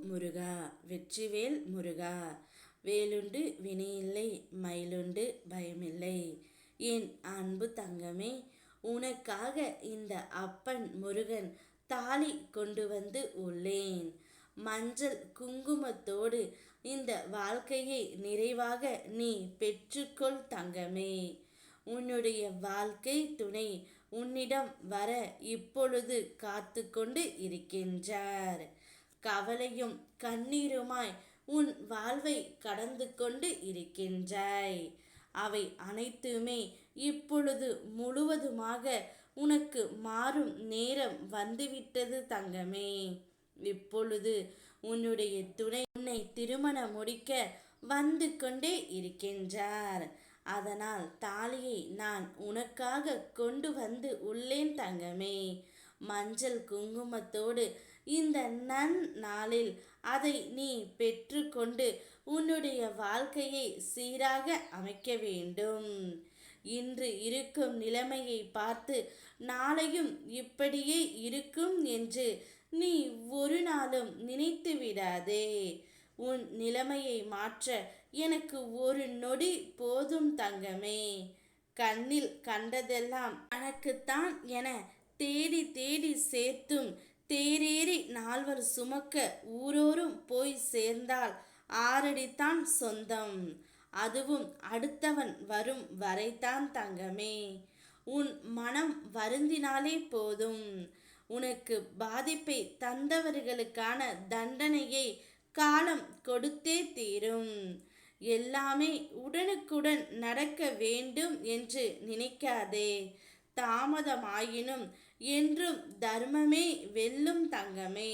முருகா வெற்றிவேல் முருகா. வேலுண்டு வினையில்லை மயிலுண்டு பயமில்லை. என் அன்பு தங்கமே, உனக்காக இந்த அப்பன் முருகன் தாலி கொண்டு வந்து உள்ளேன். மஞ்சள் குங்குமத்தோடு இந்த வாழ்க்கையை நிறைவாக நீ பெற்றுக்கொள் தங்கமே. உன்னுடைய வாழ்க்கை துணை உன்னிடம் வர இப்பொழுது காத்து கொண்டு இருக்கின்றார். கவலையும் கண்ணீருமாய் உன் வாழ்வை கடந்து கொண்டு இருக்கின்றாய். அவை அனைத்துமே இப்பொழுது முழுவதுமாக உனக்கு மாறும் நேரம் வந்துவிட்டது தங்கமே. இப்பொழுது உன்னுடைய துணை உன்னை திருமணம் முடிக்க வந்து கொண்டே இருக்கின்றார். அதனால் தாலியை நான் உனக்காக கொண்டு வந்து உள்ளேன் தங்கமே. மஞ்சள் குங்குமத்தோடு இந்த நாளில் அதை நீ பெற்றுக்கொண்டு உன்னுடைய வாழ்க்கையை சீராக அமைக்க வேண்டும். இன்று இருக்கும் நிலைமையை பார்த்து நாளையும் இப்படியே இருக்கும் என்று நீ ஒரு நாளும் நினைத்து விடாதே. உன் நிலைமையை மாற்ற எனக்கு ஒரு நொடி போதும் தங்கமே. கண்ணில் கண்டதெல்லாம் தனக்குத்தான் என தேடி தேடி சேர்த்தும் தேரேறி நால்வர் சுமக்க ஊரோரும் போய் சேர்ந்தால் ஆறடித்தான் சொந்தம். அதுவும் அடுத்தவன் வரும் வரைத்தான் தங்கமே. உன் மனம் வருந்தினாலே போதும். உனக்கு பாதிப்பை தந்தவர்களுக்கான தண்டனையை காலம் கொடுத்தே தீரும். எல்லாமே உடனுக்குடன் நடக்க வேண்டும் என்று நினைக்காதே. தாமதமாயினும் என்றும் தர்மமே வெல்லும் தங்கமே.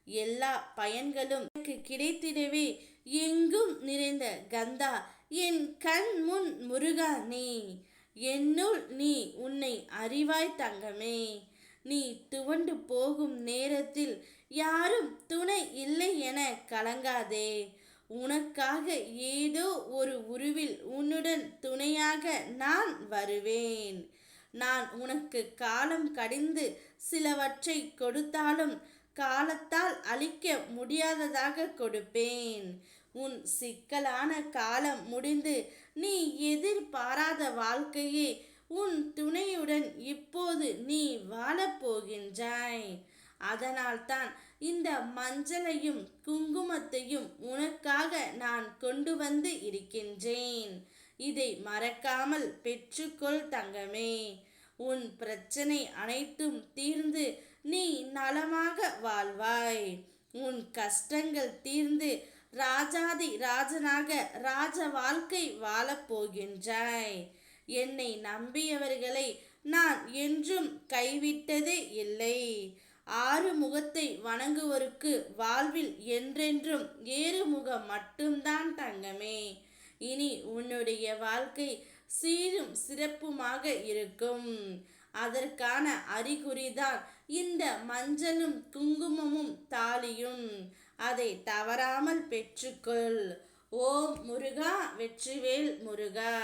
எல்லா பயன்களும் எனக்கு கிடைத்திடவே எங்கும் நிறைந்த கந்தா, என் கண் முன் முருகா நீ. என்னுள் நீ உன்னை அறிவாய் தங்கமே. நீ துவண்டு போகும் நேரத்தில் யாரும் துணை இல்லை என கலங்காதே. உனக்காக ஏதோ ஒரு உருவில் உன்னுடன் துணையாக நான் வருவேன். நான் உனக்கு காலம் கடிந்து சிலவற்றை கொடுத்தாலும் காலத்தால் அழிக்க முடியாததாக கொடுப்பேன். உன் சிக்கலான காலம் முடிந்து நீ எதிர்பாராத வாழ்க்கையை உன் துணையுடன் இப்போது நீ வாழப்போகின்றாய். அதனால்தான் இந்த மஞ்சளையும் குங்குமத்தையும் உனக்காக நான் கொண்டு வந்து இருக்கின்றேன். இதை மறக்காமல் பெற்றுக்கொள் தங்கமே. உன் பிரச்சனை அனைத்தும் தீர்ந்து நீ நலமாக வாழ்வாய். உன் கஷ்டங்கள் தீர்ந்து ராஜாதி ராஜனாக ராஜ வாழ்க்கை வாழப்போகின்றாய். என்னை நம்பியவர்களை நான் என்றும் கைவிட்டதே இல்லை. ஆறு முகத்தை வணங்குவோருக்கு வாழ்வில் என்றென்றும் ஏறுமுகம் மட்டும்தான் தங்கமே. இனி உன்னுடைய வாழ்க்கை சீரும் சிறப்புமாக இருக்கும். அதற்கான அறிகுறிதான் இந்த மஞ்சளும் குங்குமமும் தாலியும். அதை தவறாமல் பெற்றுக்கொள். ஓம் முருகா வெற்றிவேல் முருகா.